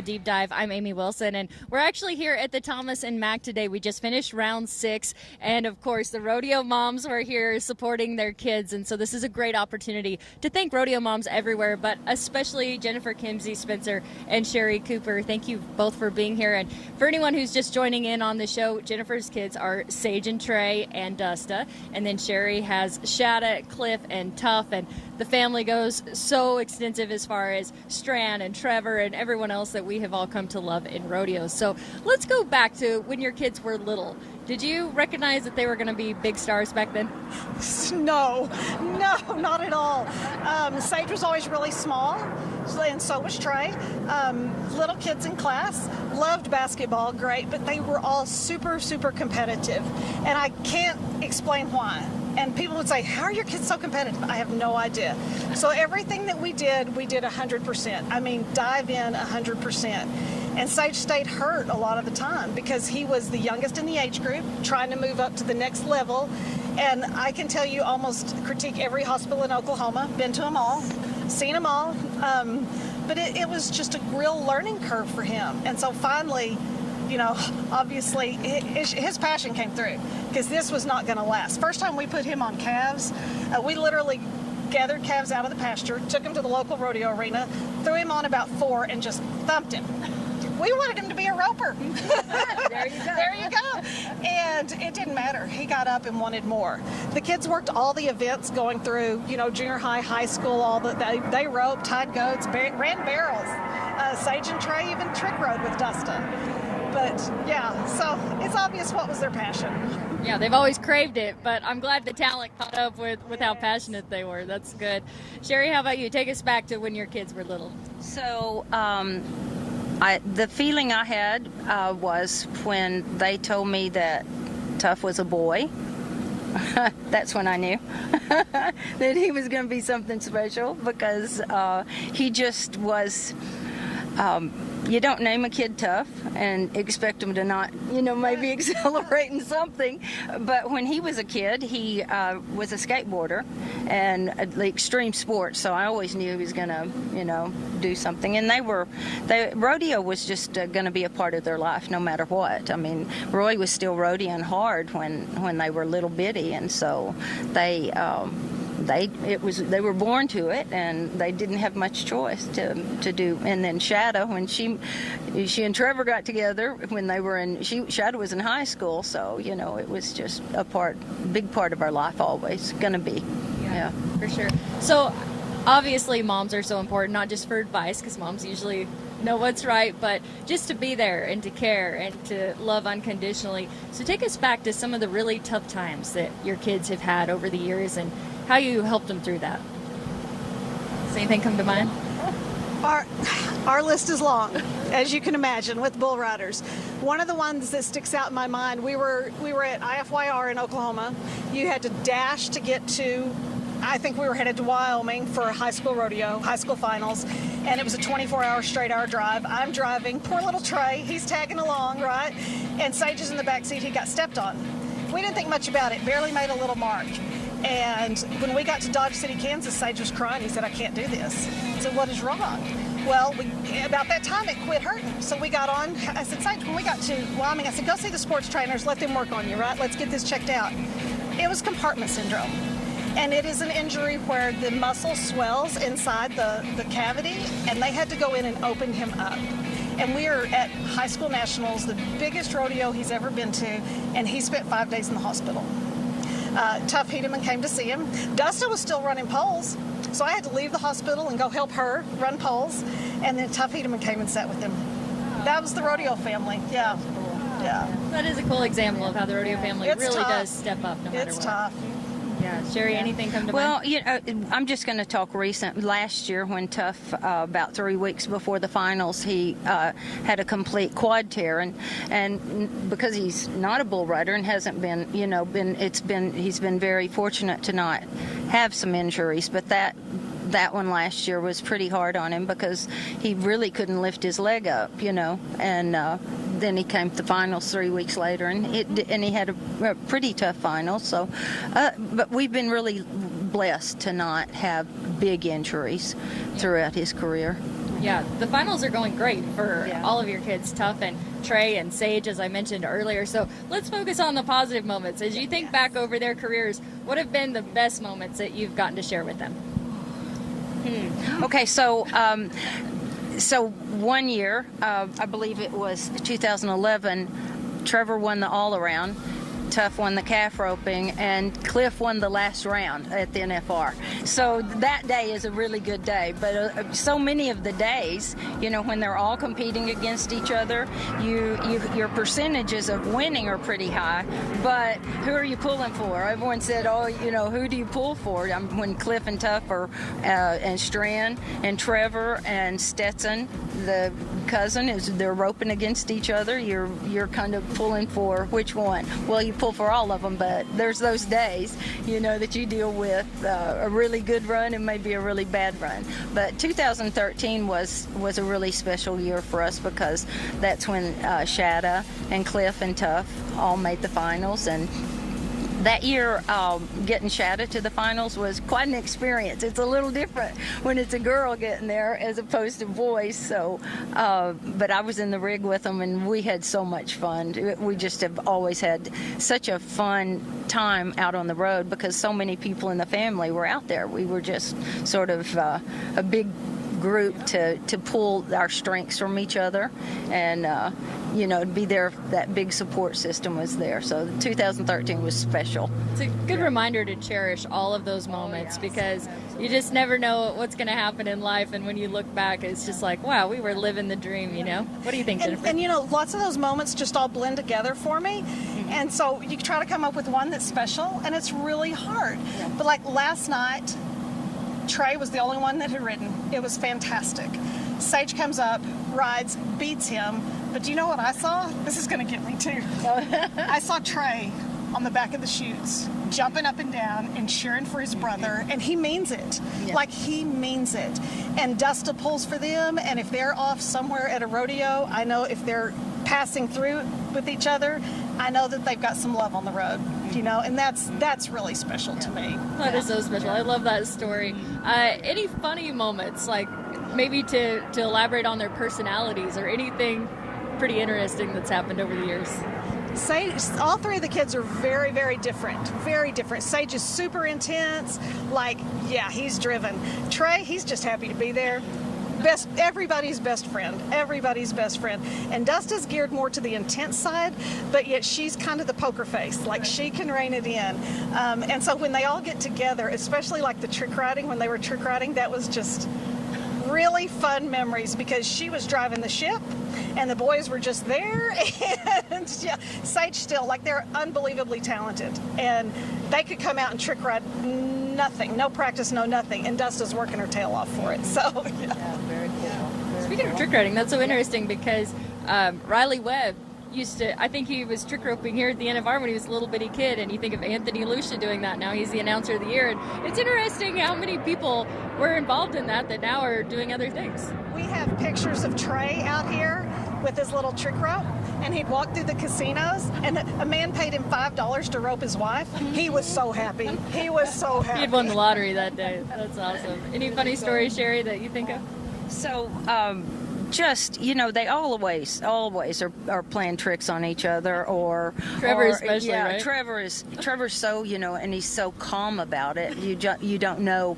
Deep Dive. I'm Amy Wilson, and we're actually here at the Thomas and Mack today. We just finished round 6, and of course the rodeo moms were here supporting their kids, and so this is a great opportunity to thank rodeo moms everywhere, but especially Jennifer Kimsey Spencer and Sherry Cooper. Thank you both for being here. And for anyone who's just joining in on the show, Jennifer's kids are Sage and Trey and Dusta, and then Sherry has Shada, Cliff, and Tuff, and the family goes so extensive as far as Strand and Trevor and everyone else that we have all come to love in rodeos. So let's go back to when your kids were little. Did you recognize that they were going to be big stars back then? No, not at all. Sage was always really small, and so was Trey. Little kids in class, loved basketball, great, but they were all super competitive, and I can't explain why. And people would say, how are your kids so competitive? I have no idea. So everything that we did 100%. I mean, dive in 100%. And Sage stayed hurt a lot of the time because he was the youngest in the age group, trying to move up to the next level. And I can tell you, almost critique every hospital in Oklahoma, been to them all, seen them all. But it was just a real learning curve for him. And so finally, you know, obviously his passion came through because this was not going to last. First time we put him on calves, we literally gathered calves out of the pasture, took him to the local rodeo arena, threw him on about 4 and just thumped him. We wanted him to be a roper. There you go. There you go. And it didn't matter. He got up and wanted more. The kids worked all the events going through, you know, junior high, high school, all that. They roped, tied goats, ran barrels. Sage and Trey even trick rode with Dustin. But yeah, so it's obvious what was their passion. Yeah, they've always craved it, but I'm glad the talent caught up with how passionate they were. That's good. Sherry, how about you? Take us back to when your kids were little. So, the feeling I had was when they told me that Tuff was a boy. That's when I knew that he was going to be something special because he just was. You don't name a kid Tuff and expect him to not, you know, maybe accelerate in something. But when he was a kid, he was a skateboarder and the extreme sports. So I always knew he was going to, you know, do something. And rodeo was just going to be a part of their life no matter what. I mean, Roy was still rodeoing hard when they were little bitty. And so they were born to it, and they didn't have much choice to do. And then Shada, when she and Trevor got together when they were Shada was in high school, so you know it was just big part of our life always going to be. Yeah, for sure. So obviously moms are so important, not just for advice, because moms usually know what's right, but just to be there and to care and to love unconditionally. So take us back to some of the really tough times that your kids have had over the years and how you helped them through that. Does anything come to mind? Our list is long, as you can imagine, with bull riders. One of the ones that sticks out in my mind, we were at IFYR in Oklahoma. You had to dash to get to, I think we were headed to Wyoming for a high school rodeo, high school finals, and it was a 24-hour straight-hour drive. I'm driving, poor little Trey, he's tagging along, right? And Sage is in the back seat, he got stepped on. We didn't think much about it, barely made a little mark. And when we got to Dodge City, Kansas, Sage was crying. He said, I can't do this. I said, what is wrong? Well, about that time, it quit hurting. So we got on. I said, Sage, when we got to Wyoming, I said, go see the sports trainers. Let them work on you, right? Let's get this checked out. It was compartment syndrome. And it is an injury where the muscle swells inside the cavity, and they had to go in and open him up. And we are at high school nationals, the biggest rodeo he's ever been to, and he spent 5 days in the hospital. Tuff Hedeman came to see him. Dusta was still running poles, so I had to leave the hospital and go help her run poles. And then Tuff Hedeman came and sat with him. That was the rodeo family. Yeah. Yeah. That is a cool example of how the rodeo family really tough. Does step up no matter what. It's tough. Yeah, Sherry, anything come to mind? Well, you know, I'm just going to talk recent. Last year, when Tuff, about 3 weeks before the finals, he had a complete quad tear, and because he's not a bull rider and hasn't been, you know, he's been very fortunate to not have some injuries, but that one last year was pretty hard on him because he really couldn't lift his leg up, you know, and then he came to the finals 3 weeks later, and he had a pretty tough final. So, but we've been really blessed to not have big injuries throughout his career. Yeah, the finals are going great for Yeah. all of your kids, Tough and Trey and Sage, as I mentioned earlier. So let's focus on the positive moments. As you think back over their careers, what have been the best moments that you've gotten to share with them? Okay, so one year, I believe it was 2011, Trevor won the all-around, Tough won the calf roping, and Cliff won the last round at the NFR. So that day is a really good day. But so many of the days, when they're all competing against each other, your percentages of winning are pretty high. But who are you pulling for? Everyone said, who do you pull for? When Cliff and Tough are, and Strand and Trevor and Stetson, the cousin, they're roping against each other. You're kind of pulling for which one? Well, you pull for all of them, but there's those days, that you deal with a really good run and maybe a really bad run. But 2013 was a really special year for us because that's when Shada and Cliff and Tough all made the finals, and that year, getting Shada to the finals was quite an experience. It's a little different when it's a girl getting there as opposed to boys. So, but I was in the rig with them, and we had so much fun. We just have always had such a fun time out on the road because so many people in the family were out there. We were just sort of a big group to pull our strengths from each other, and to be there. That big support system was there. So 2013 was special. It's a good reminder to cherish all of those moments because you just never know what's going to happen in life, and when you look back, it's just like, wow, we were living the dream. What do you think, Jennifer? And lots of those moments just all blend together for me. And so you try to come up with one that's special, and it's really hard. But like last night, Trey was the only one that had ridden. It was fantastic. Sage comes up, rides, beats him. But do you know what I saw? This is going to get me too. I saw Trey on the back of the chutes, jumping up and down and cheering for his brother, and he means it. Yeah. Like, he means it. And Dusta pulls for them, and if they're off somewhere at a rodeo, I know if they're passing through with each other, I know that they've got some love on the road, and that's really special to me. That is so special. I love that story. Any funny moments, like maybe to elaborate on their personalities or anything pretty interesting that's happened over the years? Sage, all three of the kids are very, very different. Very different. Sage is super intense. He's driven. Trey, he's just happy to be there. Everybody's best friend. Everybody's best friend. And Dusta's geared more to the intense side, but yet she's kind of the poker face. Like, she can rein it in. And so when they all get together, especially like the trick riding, when they were trick riding, that was just really fun memories because she was driving the ship and the boys were just there, and Sage still, they're unbelievably talented, and they could come out and trick ride nothing, no practice, no nothing, and Dusta's working her tail off for it. So Yeah, very cool. Speaking of trick riding, that's so interesting because Riley Webb I think he was trick roping here at the NFR when he was a little bitty kid, and you think of Anthony Lucia doing that now. He's the announcer of the year, and it's interesting how many people were involved in that now are doing other things. we have pictures of Trey out here with his little trick rope, and he'd walk through the casinos, and a man paid him $5 to rope his wife. He was so happy. He was so happy. He had won the lottery that day. That's awesome. Any funny stories, Sherry, that you think of? So, they always are playing tricks on each other, or Trevor especially, right? Trevor's so, and he's so calm about it. You don't know,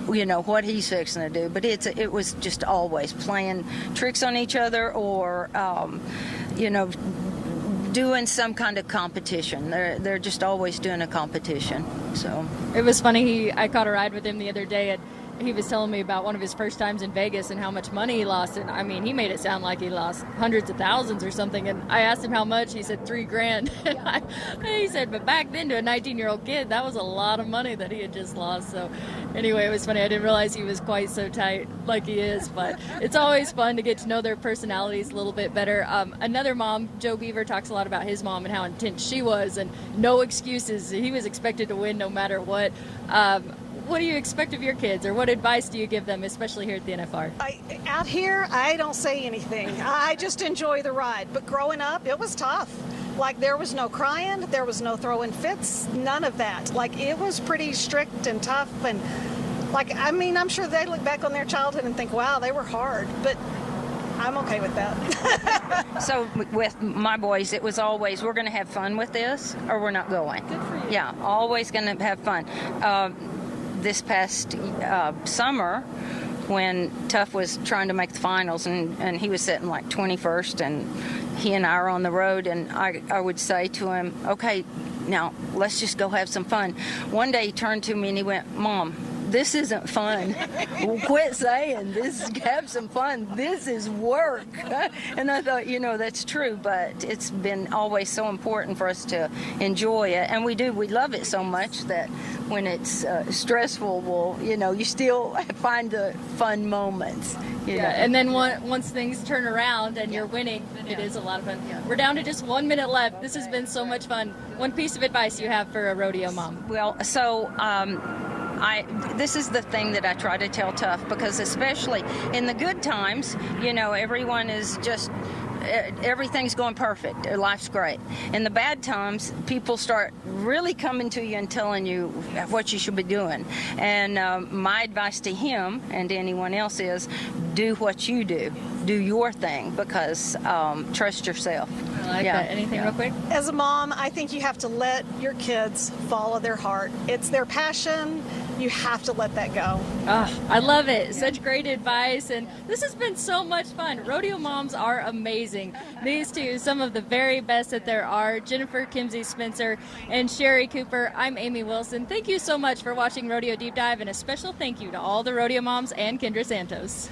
what he's fixing to do, but it was just always playing tricks on each other, or doing some kind of competition. They're just always doing a competition. So it was funny. I caught a ride with him the other day, and he was telling me about one of his first times in Vegas and how much money he lost. And I mean, he made it sound like he lost hundreds of thousands or something. And I asked him how much. He said $3,000. And he said, but back then to a 19-year-old kid, that was a lot of money that he had just lost. So anyway, it was funny. I didn't realize he was quite so tight like he is. But it's always fun to get to know their personalities a little bit better. Another mom, Joe Beaver, talks a lot about his mom and how intense she was and no excuses. He was expected to win no matter what. What do you expect of your kids, or what advice do you give them, especially here at the NFR? Out here, I don't say anything. I just enjoy the ride. But growing up, it was tough. There was no crying, there was no throwing fits, none of that. It was pretty strict and tough, and Like, I mean, I'm sure they look back on their childhood and think, wow, they were hard, but I'm okay with that. So with my boys, it was always, we're going to have fun with this or we're not going. Good for you. Yeah, always going to have fun. This past summer, when Tuff was trying to make the finals and he was sitting like 21st and he and I are on the road, and I would say to him, okay, now let's just go have some fun. One day he turned to me and he went, Mom, this isn't fun. Well, quit saying this, have some fun. This is work. And I thought, that's true, but it's been always so important for us to enjoy it. And we do. We love it so much that when it's stressful, you still find the fun moments. And then once things turn around and you're winning, then it is a lot of fun. We're down to just 1 minute left. This has been so much fun. One piece of advice you have for a rodeo mom? Well, so this is the thing that I try to tell Tuff, because especially in the good times, everyone is just, everything's going perfect. Life's great. In the bad times, people start really coming to you and telling you what you should be doing. And my advice to him and to anyone else is do what you do. Do your thing, because trust yourself. I like that. Anything real quick? As a mom, I think you have to let your kids follow their heart. It's their passion. You have to let that go. Oh, I love it. Such great advice. And this has been so much fun. Rodeo moms are amazing. These two, some of the very best that there are. Jennifer Kimsey Spencer and Sherry Cooper. I'm Amy Wilson. Thank you so much for watching Rodeo Deep Dive, and a special thank you to all the rodeo moms and Kendra Santos.